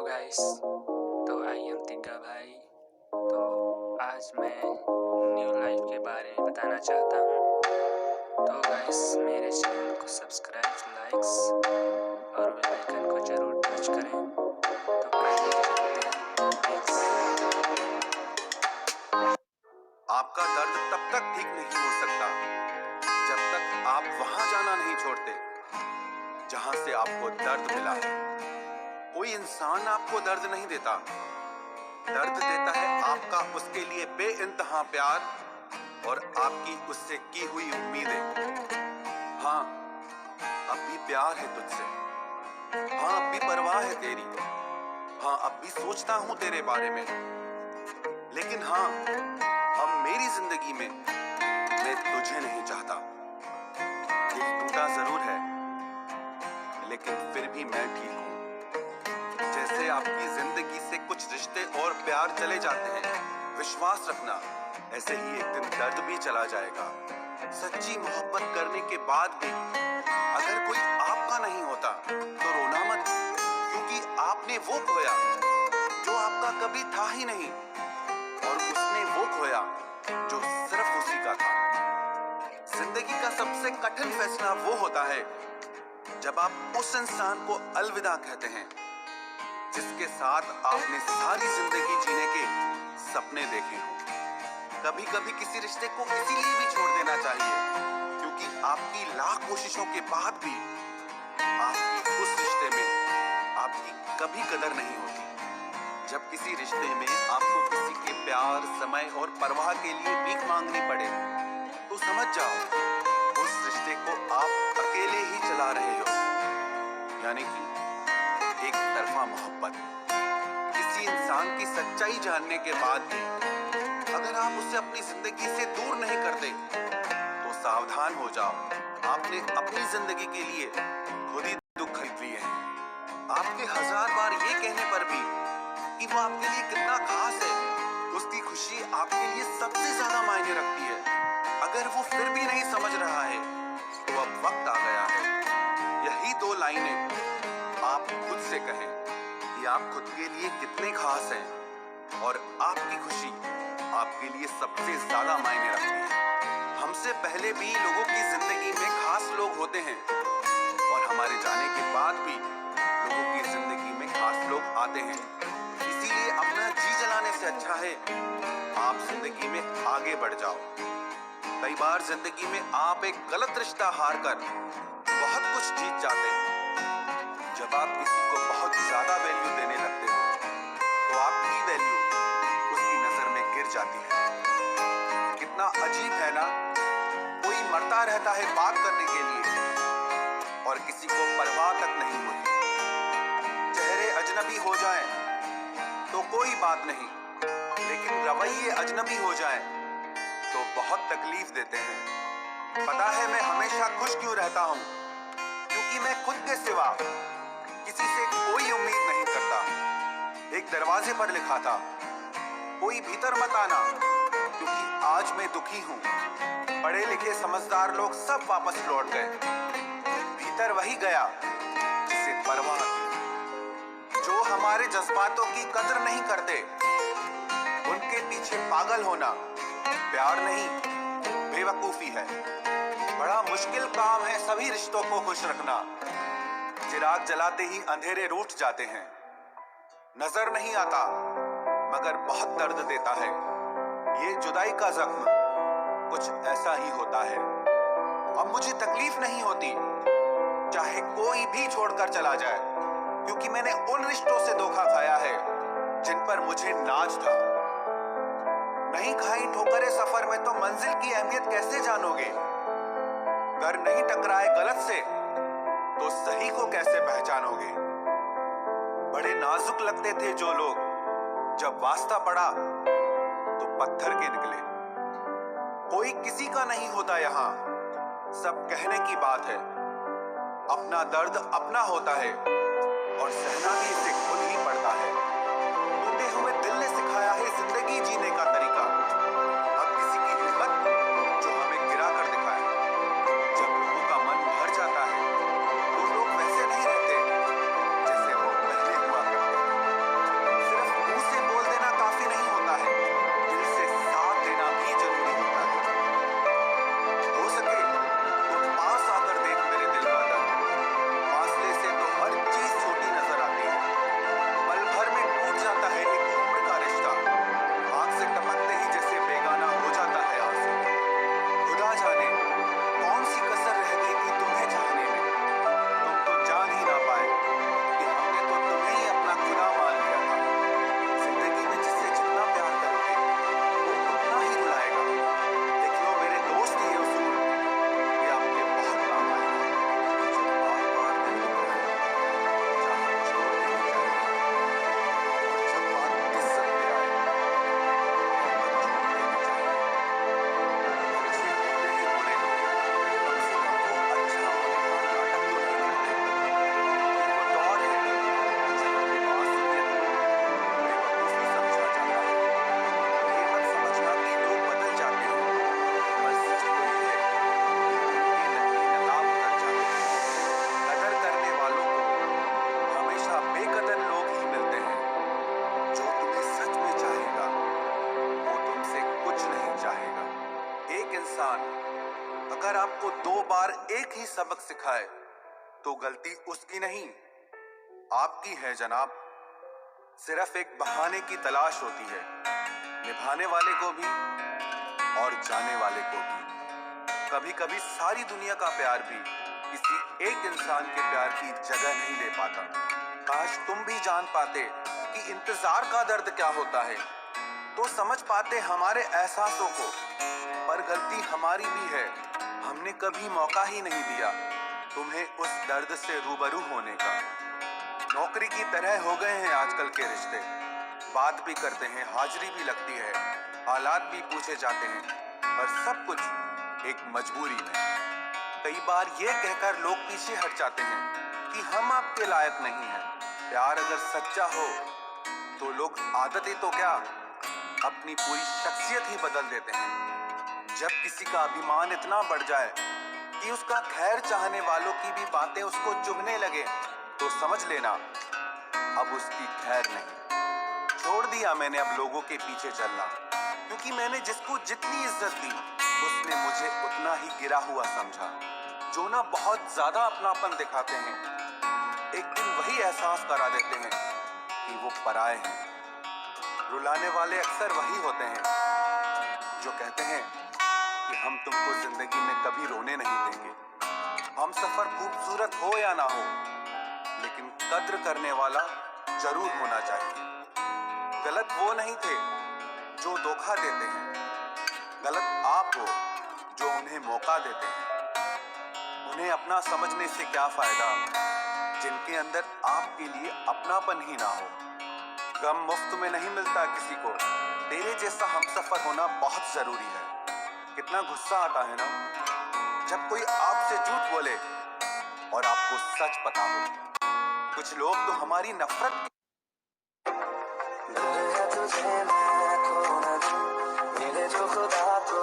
Guys, तो I am Tigga भाई। तो आज मैं न्यू लाइफ के बारे में बताना चाहता हूँ। तो गाइस, मेरे चैनल को सब्सक्राइब, लाइक्स और बेल आइकन को जरूर टच करें। तो आइए चलते हैं। थैंक्स। आपका दर्द तब तक ठीक नहीं हो सकता जब तक आप वहां जाना नहीं छोड़ते जहां से आपको दर्द मिला है। कोई इंसान आपको दर्द नहीं देता, दर्द देता है आपका उसके लिए बेइंतहा प्यार और आपकी उससे की हुई उम्मीदें। हाँ, अब भी प्यार है तुझसे। हाँ, अब भी परवाह है तेरी। हाँ, अब भी सोचता हूं तेरे बारे में। लेकिन हाँ, अब मेरी जिंदगी में मैं तुझे नहीं चाहता। दिल टूटा जरूर है, लेकिन फिर भी मैं ठीक हूं। जैसे आपकी जिंदगी से कुछ रिश्ते और प्यार चले जाते हैं, विश्वास रखना ऐसे ही एक दिन दर्द भी चला जाएगा। सच्ची मोहब्बत करने के बाद भी अगर कोई आपका नहीं होता तो रोना मत, क्योंकि आपने वो खोया जो आपका कभी था ही नहीं, और उसने वो खोया जो सिर्फ उसी का था। जिंदगी का सबसे कठिन फैसला वो होता है जब आप उस इंसान को अलविदा कहते हैं जिसके साथ आपने सारी जिंदगी जीने के सपने देखे हों। कभी कभी किसी रिश्ते को इसीलिए भी छोड़ देना चाहिए क्योंकि आपकी लाख कोशिशों के बाद भी आपकी उस रिश्ते में आपकी कभी कदर नहीं होती। जब किसी रिश्ते में आपको किसी के प्यार, समय और परवाह के लिए भीख मांगनी पड़े तो समझ जाओ उस रिश्ते को आप अकेले ही चला रहे हो, यानी कि एक तरफा मोहब्बत। किसी इंसान की सच्चाई जानने के बाद भी अगर आप उसे अपनी जिंदगी से दूर नहीं करते तो सावधान हो जाओ, आपने अपनी जिंदगी के लिए खुद ही दुख खरीद लिए हैं। आपके 1000 बार ये कहने पर भी कि वो आपके लिए कितना खास है, उसकी खुशी आपके लिए सबसे ज्यादा मायने रखती है, अगर वो फिर भी नहीं समझ रहा है तो अब वक्त आ गया है यही 2 लाइनें आप खुद से कहें कि आप खुद के लिए कितने खास हैं और आपकी खुशी आपके लिए सबसे ज्यादा मायने रखती है। हमसे पहले भी लोगों की जिंदगी में खास लोग होते हैं और हमारे जाने के बाद भी लोगों की जिंदगी में खास लोग आते हैं। इसीलिए अपना जी जलाने से अच्छा है आप जिंदगी में आगे बढ़ जाओ। कई बार जिंदगी में आप एक गलत रिश्ता हार कर बहुत कुछ जीत जाते हैं। जब आप किसी को बहुत ज्यादा वैल्यू देने लगते हो तो आपकी वैल्यू उसकी नजर में गिर जाती है। कितना अजीब है ना, कोई मरता रहता है बात करने के लिए और किसी को परवाह तक नहीं होती। चेहरे अजनबी हो जाएं तो कोई बात नहीं, लेकिन रवैये अजनबी हो जाएं तो बहुत तकलीफ देते हैं। पता है मैं हमेशा खुश क्यों रहता हूं? क्योंकि मैं खुद के सिवा किसी से कोई उम्मीद नहीं करता। एक दरवाजे पर लिखा था, कोई भीतर मत आना, क्योंकि आज मैं दुखी हूं। पढ़े लिखे समझदार लोग सब वापस लौट गए, भीतर वही गया जिसे परवाह थी। जो हमारे जज्बातों की कदर नहीं करते उनके पीछे पागल होना प्यार नहीं, बेवकूफी है। बड़ा मुश्किल काम है सभी रिश्तों को खुश रखना। चिराग जलाते ही अंधेरे रूठ जाते हैं। नजर नहीं आता मगर बहुत दर्द देता है। ये जुदाई का जख्म कुछ ऐसा ही होता है। अब मुझे तकलीफ नहीं होती चाहे कोई भी छोड़कर चला जाए, क्योंकि मैंने उन रिश्तों से धोखा खाया है जिन पर मुझे नाज था। नहीं खाई ठोकरें सफर में तो मंजिल की अहमियत कैसे जानोगे? अगर नहीं टकराए गलत से तो सही को कैसे पहचानोगे? बड़े नाजुक लगते थे जो लोग, जब वास्ता पड़ा तो पत्थर के निकले। कोई किसी का नहीं होता यहाँ, सब कहने की बात है। अपना दर्द अपना होता है और सहना भी इसे खुद ही पड़ता है। टूटे हुए दिल ने सिखाया है जिंदगी जीने का तरीका। अब किसी की हिम्मत जो हमें गिरा कर दिखाए। जब लोगों का मन भर जाता है तो लोग वैसे नहीं रहते जैसे वो पहले हुआ करते। एक ही सबक सिखाए तो गलती उसकी नहीं आपकी है जनाब। सिर्फ एक बहाने की तलाश होती है, निभाने वाले को भी और जाने वाले को भी। कभी कभी सारी दुनिया का प्यार भी किसी एक इंसान के प्यार की जगह नहीं ले पाता। काश तुम भी जान पाते कि इंतजार का दर्द क्या होता है, तो समझ पाते हमारे एहसासों को। पर गलती हमारी भी है, हमने कभी मौका ही नहीं दिया तुम्हें उस दर्द से रूबरू होने का। नौकरी की तरह हो गए हैं आजकल के रिश्ते, बात भी करते हैं, हाजिरी भी लगती है, हालात भी पूछे जाते हैं, पर सब कुछ एक मजबूरी में। कई बार ये कहकर लोग पीछे हट जाते हैं कि हम आपके लायक नहीं हैं। प्यार अगर सच्चा हो तो लोग आदतें तो क्या, अपनी पूरी शख्सियत ही बदल देते हैं। जब किसी का अभिमान इतना बढ़ जाए कि उसका खैर चाहने वालों की भी बातें उसको चुभने लगे, तो समझ लेना अब उसकी खैर नहीं। छोड़ दिया मैंने अब लोगों के पीछे चलना, क्योंकि मैंने जिसको जितनी इज्जत दी उसने मुझे उतना ही गिरा हुआ समझा। जो ना बहुत ज्यादा अपनापन दिखाते हैं, एक दिन वही एहसास करा देते हैं कि वो पराए हैं। रुलाने वाले अक्सर वही होते हैं जो कहते हैं कि हम तुमको जिंदगी में कभी रोने नहीं देंगे। हम सफर खूबसूरत हो या ना हो, लेकिन कद्र करने वाला जरूर होना चाहिए। गलत वो नहीं थे जो धोखा देते हैं, गलत आप हो जो उन्हें मौका देते हैं। उन्हें अपना समझने से क्या फायदा जिनके अंदर आपके लिए अपनापन ही ना हो। गम मुफ्त में नहीं मिलता किसी को, तेरे जैसा हमसफर होना बहुत जरूरी है। कितना गुस्सा आता है ना जब कोई आपसे झूठ बोले और आपको सच पता हो। कुछ लोग तो हमारी नफरत तुझे मैं खो न दूं, मिले जो खुदा को